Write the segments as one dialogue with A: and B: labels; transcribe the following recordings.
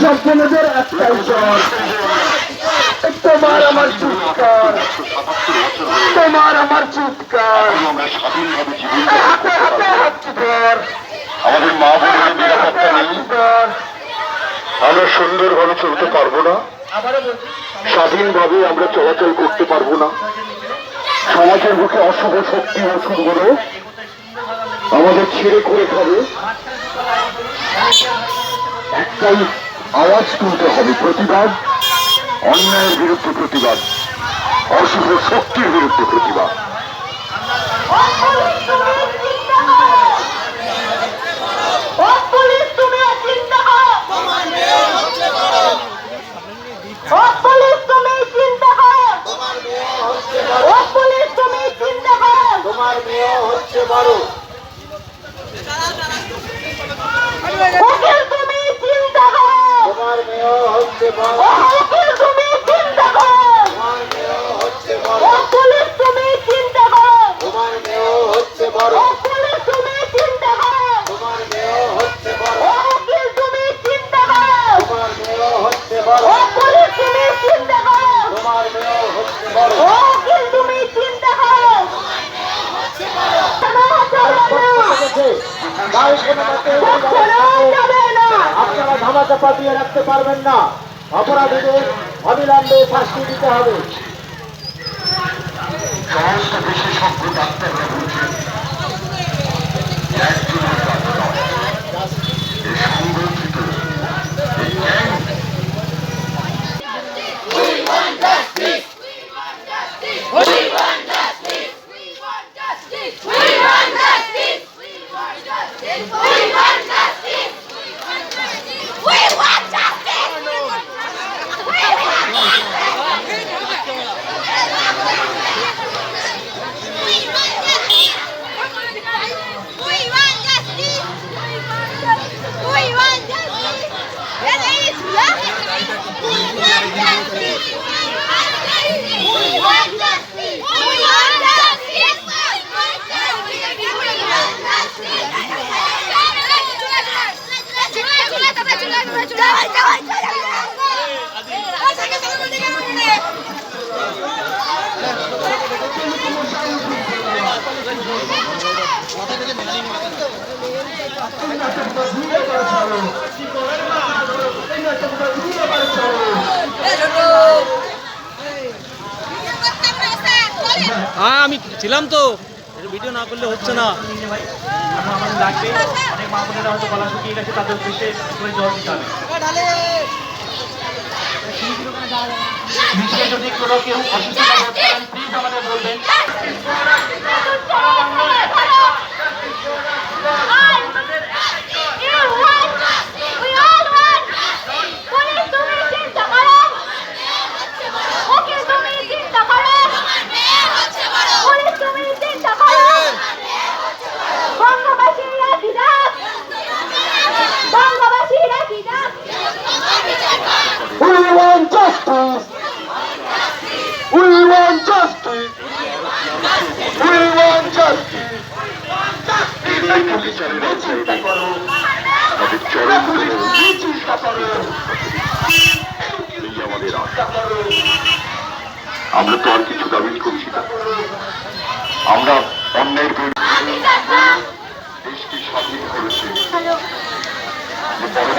A: সম্পূর্ণদের একটাই স্বর, তোমার আমার চিৎকার, তোমার আমার চিৎকার, হাতে হাতে হাত ধর,
B: আমাদের মা বোনের নিরাপত্তা নেই, আমরা সুন্দরভাবে চলতে পারবো না, স্বাধীনভাবে আমরা চলাচল করতে পারবো না। সমাজের মুখে অশুভ শক্তি অশুভগুলো আমাদের ছেড়ে করে খাবে। একটাই আওয়াজ তুলতে হবে, প্রতিবাদ, অন্যায়ের বিরুদ্ধে প্রতিবাদ, অশুভ শক্তির বিরুদ্ধে প্রতিবাদ।
A: তোমার মেয়ে হচ্ছে বড়, তুমি চিন্তা করো, তোমার মেয়ে হচ্ছে বড়, তুমি চিন্তা করো, তোমার মেয়ে হচ্ছে বড়, পুলিশ তুমি চিন্তা করো, তোমার মেয়ে হচ্ছে বড়, পুলিশ তুমি চিন্তা করো, তোমার মেয়ে হচ্ছে বড়, তুমি চিন্তা করো, তোমার মেয়ে হচ্ছে বড়, পুলিশ তুমি চিন্তা করো, তোমার মেয়ে হচ্ছে বড়, তুমি চিন্তা করো। আপনারা ধামাচাপা দিয়ে রাখতে পারবেন না, অপরাধীদের অবিলম্বে শাস্তি দিতে হবে।
B: সমস্ত বিশেষজ্ঞ ডাক্তাররা বলছেন একজনের কাজ নয়, এই সংগঠিত এই গ্যাং
C: হ্যাঁ আমি ছিলাম তো, ভিডিও না করলে হচ্ছে না।
D: লাগবে অনেক মা বোনেরা হয়তো গলা শুকিয়ে গেছে, তাদের উদ্দেশ্যে জল দিতে হবে। যদি কোনো কেউ অসুস্থ প্লিজ আমাদের বলবেন।
B: আমরা তো আর কিছু দাবি করছি না, আমরা অন্যায়ের দেশকে স্বাধীন করেছি।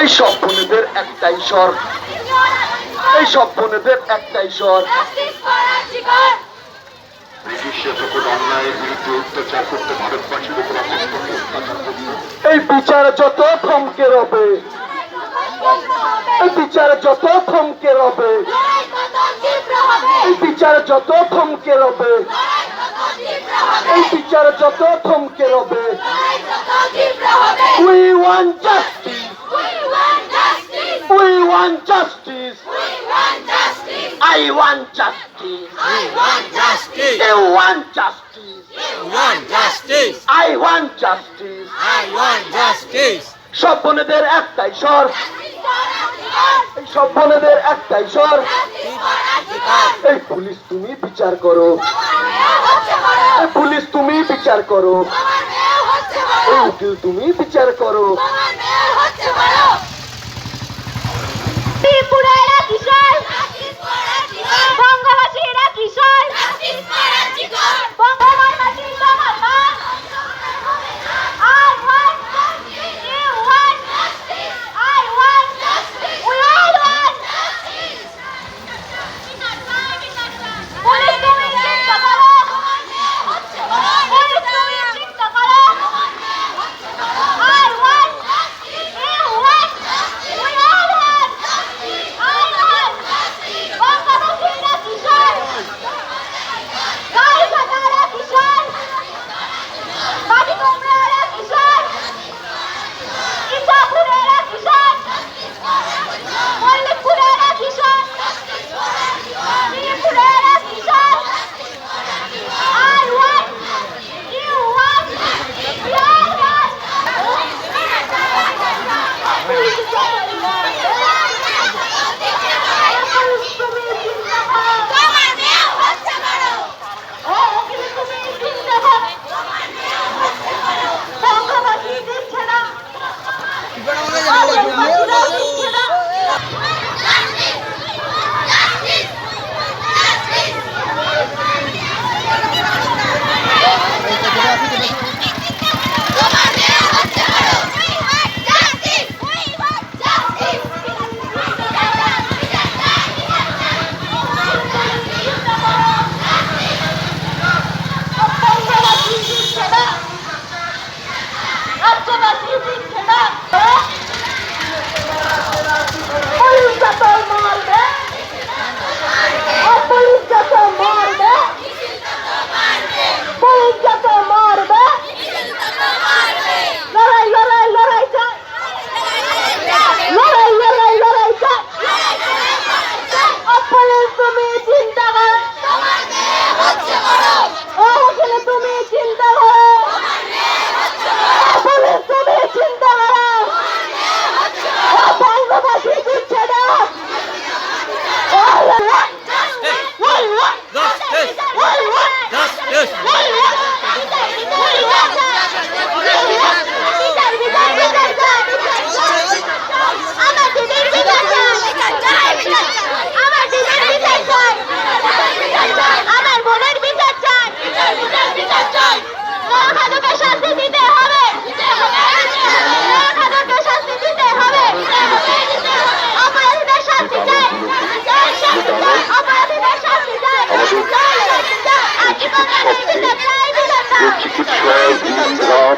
A: এই সব বোনেদের একটাই স্বর, এই সব বোনেদের একটাই স্বর।
B: ব্রিটিশরা যখন অন্যায়ের বিরুদ্ধে অত্যাচার করতে ভারতবাসীর উপর অত্যাচার করত,
A: এই বিচার যত থমকে রবে, এই বিচার যত থমকে রবে, এই বিচার যত থমকে রবে, এই বিচার যত থমকে রবে। We want justice, we want justice, I want justice, they want justice, I want justice, সব বোনেদের একটাই স্বর, এই সব বোনেদের একটাই স্বর। এই পুলিশ তুমি বিচার করো, এই পুলিশ তুমি বিচার করো, এই উকিল তুমি বিচার করো।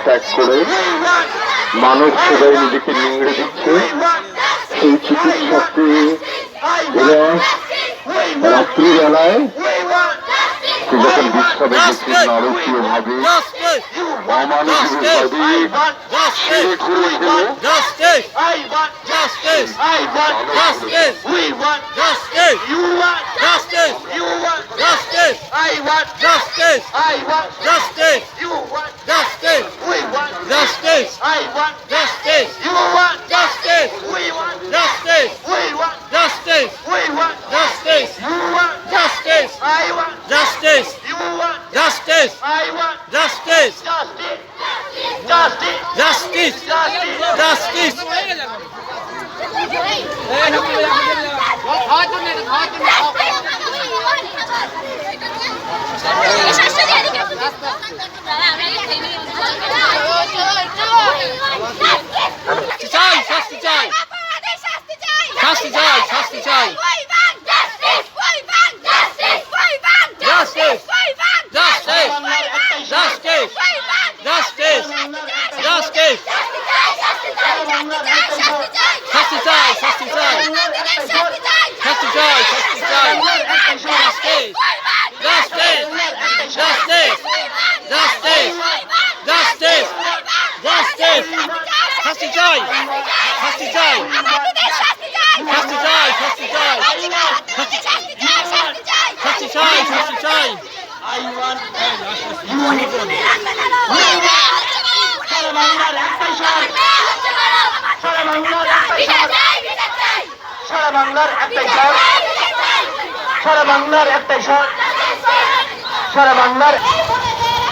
B: ত্যাগ করে মানব সেবায় নিজেকে নিংড়ে দিচ্ছে সেই চিকিৎসককে এরা রাত্রিবেলায় সে যখন বিশ্রামে গেছে নারকীয় ভাবে অমানবিক ভাবে ছেড়ে ঘুরে গেল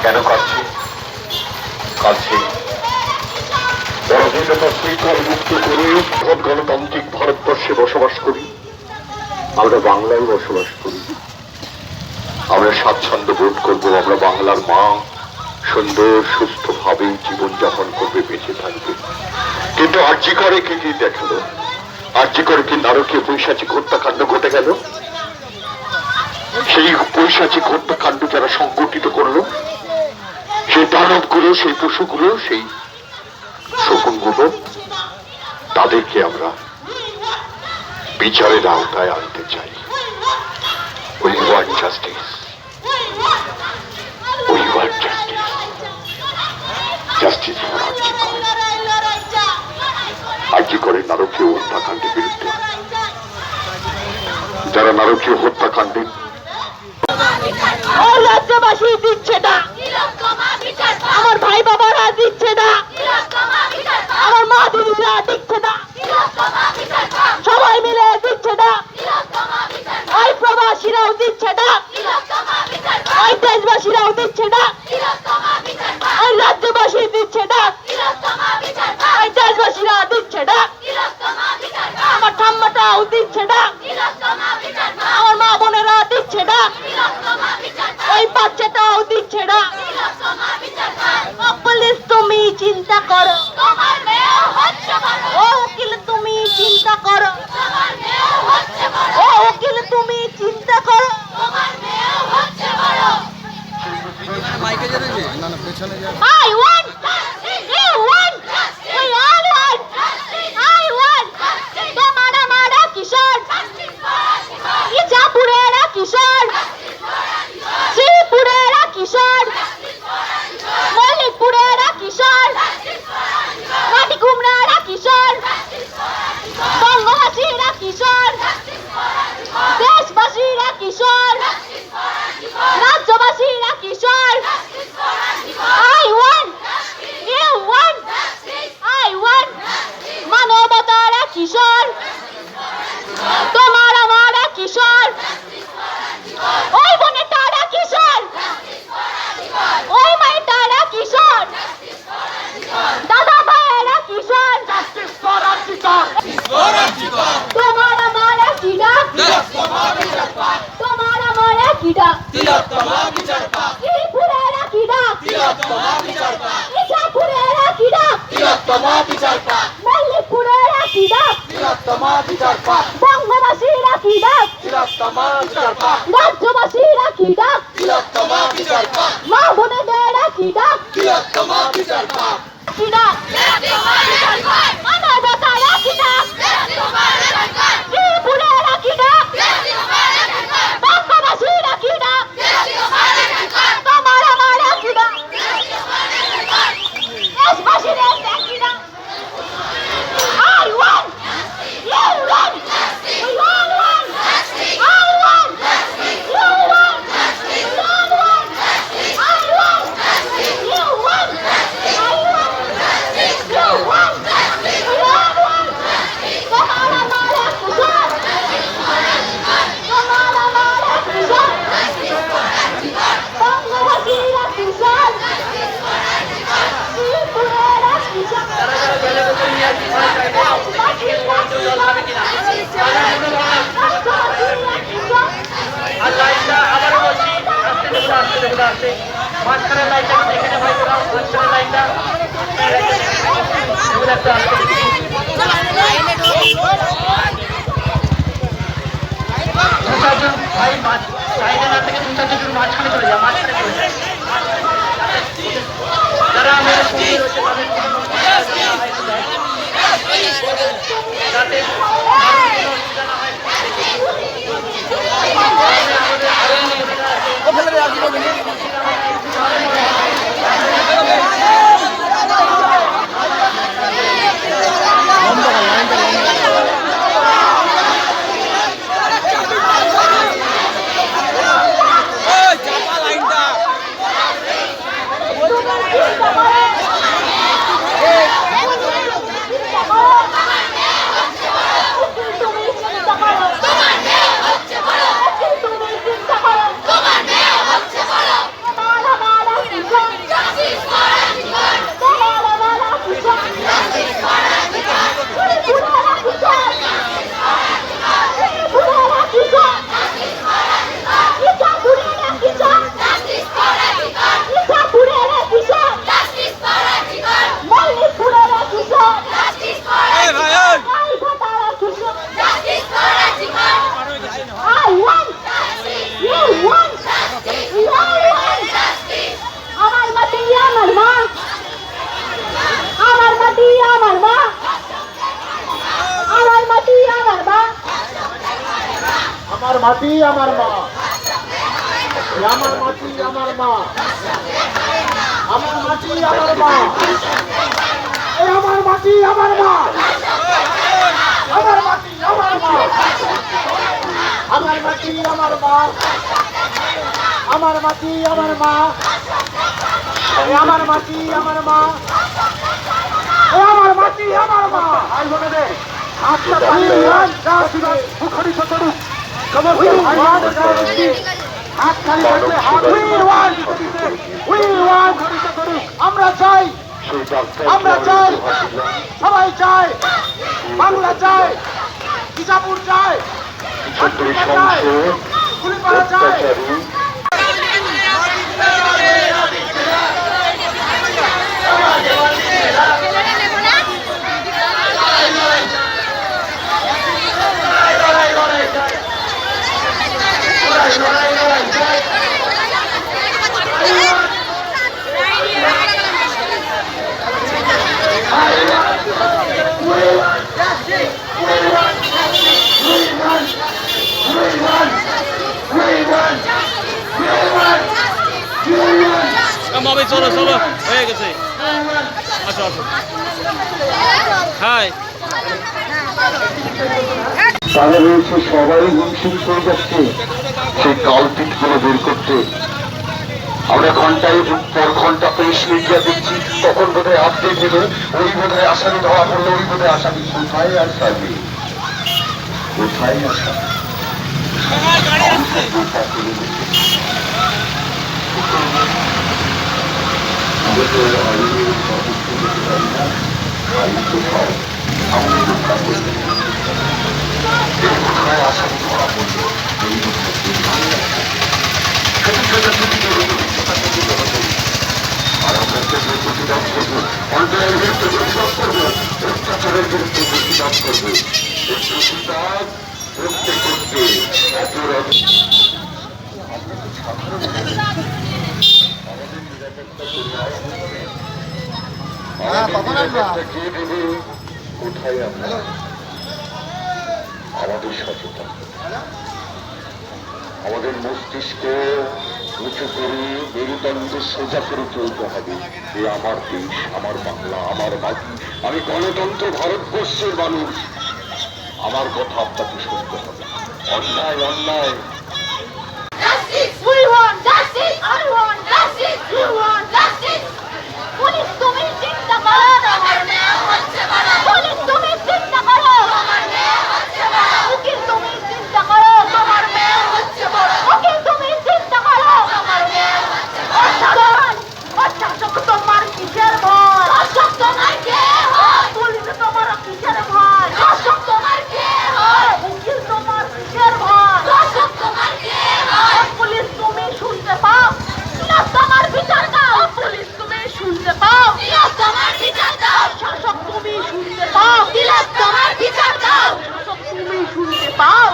B: কেন কাঁদছি? কাঁদছি পরাধীনতা শৃঙ্খল মুক্ত করে সৎ গণতান্ত্রিক ভারতবর্ষে বসবাস করি। আমরা বাংলায় বসবাস করি, আমরা স্বাচ্ছন্দ্য বোধ করবো। আমরা বাংলার মা সুন্দর সুস্থ ভাবে জীবনযাপন করবে, বেঁচে থাকবে। কিন্তু আর্জি করে কি কি দেখালো? আর্জি করে কি নারকীয় পৈশাচিক হত্যাকাণ্ড ঘটে গেল? সেই পৈশাচিক হত্যাকাণ্ড যারা সংগঠিত করলো, সেই দানবগুলো, সেই পশুগুলো, সেই শকুনগুলো, তাদেরকে আমরা বিচারের আওতায় আনতে চাই। We want justice. We want justice. Justice for আর্জি করে নারকীয় হত্যাকাণ্ডের বিরুদ্ধে। যারা নারকীয় হত্যাকাণ্ডে
A: রাজ্যবাসী দিচ্ছে না, আমার ভাই বাবারা দিচ্ছে না, আমার মা দিদিরা দিচ্ছে না, সবাই মিলে দিচ্ছে না, ওই প্রবাসীরাও দিচ্ছে না, ওই দেশবাসীরাও দিচ্ছে না, ওই রাজ্যবাসী দিচ্ছে না, ওই দেশবাসীরা দিচ্ছে না, আমার ঠাম্মাটাও দিচ্ছে না, আমার মা বোনেরা দিচ্ছে না, ওই বাচ্চাটাও দিচ্ছে না। পুলিশ তুমি চিন্তা করো, ও উকিল তুমি চিন্তা করো, ও উকিল তুমি চিন্তা করো। I want, you want, we all want, I want, তোমারা মারা কিশোর, ইজাপুরেরা কিশোর, শ্রীপুরেরা কিশোর, মল্লিকপুরেরা কিশোর, মাটিকুমড়ারা কিশোর, বঙ্গবাসীরা কিশোর, দেশবাসীরা কিশোর, রাজ্যবাসীরা কিশোর। I want, you want, I want, মানবতারা কিশোর, তোমার আমারা কিশোর, ওই বোনেটারা কিশোর, ওই মাইটারা কিশোর, দাদা ভাইয়েরা কিশোর, তোমার আমারা কি ডাক, তোমার আমারা কি ডাক, শ্রীপুরেরা কি ডাক, ইছাপুরেরা কি ডাক, মল্লিকপুরেরা কি ডাক, বঙ্গবাসীরা কি ডাক, রাজ্যবাসীরা কি ডাক, মা বোনেরা কি ডাক, কি ডাক, মানবতারা কি ডাক, ত্রিপুরেরা কি ডাক, বঙ্গবাসীরা কি ডাক, তোমার আমারা কি ডাক, দেশবাসীরা কি ডাক। I want, you want, we all want, I want, you want, we all want, I want, you want, I want, you want, we all want. তোমার আমারা কিশোর, তোমার আমারা কিশোর, বঙ্গবাসীরা কিশোর, ত্রিপুরেরা কিশোর।
D: আর লাইনটা আবারও বলছি, আস্তে দেখুন, আস্তে দেখুন, আস্তে। মাঝখানের লাইনটা দেখে নেওয়া হয়, মাঝখানের লাইনটা দেখুন, একটু আস্তে দেখুন। দু চারজন ভাই সাইডে না থেকে দু চারজন মাঝখানে চলে যায়, মাঝখানে চলে যায়। যারা আমাদের সঙ্গে রয়েছে তাদের যাতে
B: আমার মাটি আমার মা, আমার মাটি আমার মা, আমার মাটি আমার মা, আমার মাটি আমার মা, আমার মাটি আমার মা, আমার মাটি আমার মা, আমার মাটি আমার মা, আমার মাটি আমার মা, আমার মাটি আমার মা। আর বলে দে মুখরিত করুক আমরা চাই, আমরা চাই, সবাই চাই, বাংলা চাই, বিজাপুর চাই, কুলিপাড়া চাই।
C: মামা চলো চলো হয়ে গেছে, আসো আসো। হাই
B: তারা রয়েছে সবাই হিমশিম করে যাচ্ছে সেই কালপিট গুলো বের করতে। আমরা ঘন্টায় পর ঘন্টা প্রেস মিডিয়া দেখছি, তখন বোধহয় আপডেট এলো, ওই বোধহয় আসামি ধরা পড়লো, ওই বোধহয় আসামি। কোথায় আসামি, কোথায় আসামি? কোথায় আসামি ধরা পড়লো, আর আমরা প্রতিবাদ করবো, অন্যায়ের বিরুদ্ধে প্রতিবাদ করবো, অত্যাচারের বিরুদ্ধে প্রতিবাদ করবো। কাজ করতে করতে এত রাত কে দেবে কোথায় আমরা আমাদের সচেতন আমাদের মস্তিষ্ক উঁচু করে মেরুদণ্ড সোজা করে চলতে হবে এ আমার দেশ আমার বাংলা আমার মাটি আমি গণতন্ত্র ভারতবর্ষের মানুষ আমার কথা আপনাকে শুনতে হবে অন্যায় অন্যায়
A: Justice! We want justice! I want justice! You want justice! Police তুমি চিন্তা করো তোমার মেয়ে হচ্ছে বড় পুলিশ তুমি চিন্তা করো তোমার মেয়ে হচ্ছে বড় উকিল তুমি চিন্তা করো তোমার মেয়ে হচ্ছে বড় উকিল তুমি চিন্তা করো তোমার মেয়ে হচ্ছে বড় অশাসক তোমার কিসের ভয় অশাসক তোমার কে হয় পুলিশ তোমার কিসের ভয় অশাসক তোমার কে হয় উকিল তোমার কিসের ভয় অশাসক তোমার কে হয় পুলিশ তুমি শুনতে পাও তোমার বিচার দাও পুলিশ তুমি শুনতে পাও তোমার বিচার দাও শাসক তুমি শুনতে পাও তোমার বিচার দাও শাসক তুমি শুনতে পাও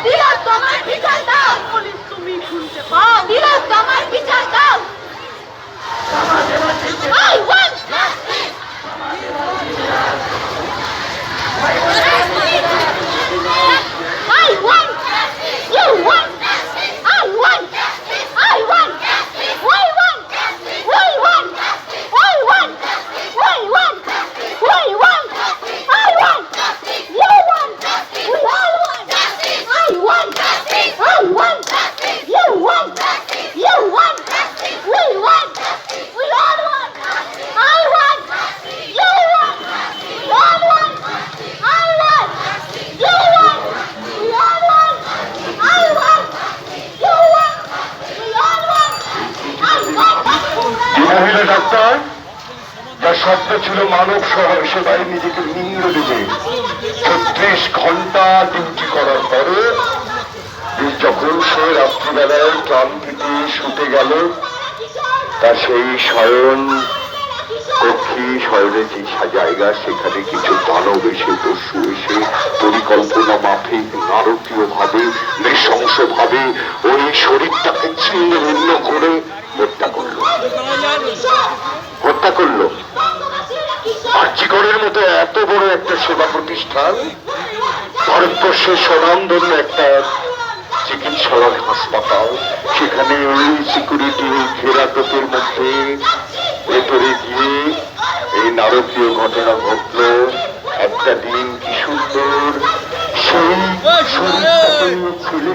A: তোমার বিচার দাও পুলিশ তুমি শুনতে পাও তোমার বিচার দাও I want justice. I want justice. You want justice. I want justice. I want justice. We want justice. We want justice. We want justice. We want justice. We want justice. I want justice. You want justice. We all want justice. I want justice. I want justice. You want justice. You want justice. We want justice. We all want justice. I want justice. You want justice. We all want justice. I want justice. You want justice. We all want justice. I want justice. You want justice. We all want justice. I want justice.
B: যে মহিলা doctor যার স্বপ্ন ছিল মানব সেবায় নিজেকে নিংড়ে দেবে 36 ঘন্টা duty করার পরে যখন সে রাত্রিবেলায় ক্লান্তিতে শুতে গেল তার সেই শয়ন কক্ষে শয়নের যে জায়গা সেখানে কিছু দানব এসে দস্যু এসে পরিকল্পনা মাফিক নারকীয় ভাবে নৃশংস ভাবে ওই শরীরটাকে ছিন্ন ভিন্ন করে হত্যা করলো আর্যিকরের মতো এত বড় একটা সেবা প্রতিষ্ঠান ভারতবর্ষের স্বনামধন্য একটা চিকিৎসালয় হাসপাতাল সেখানে ওই সিকিউরিটি ঘেরাটোপের মধ্যে ভেতরে গিয়ে এই নারকীয় ঘটনা ঘটলো একটা দিন কি সুন্দর সেই শরীরটাকে ছেলে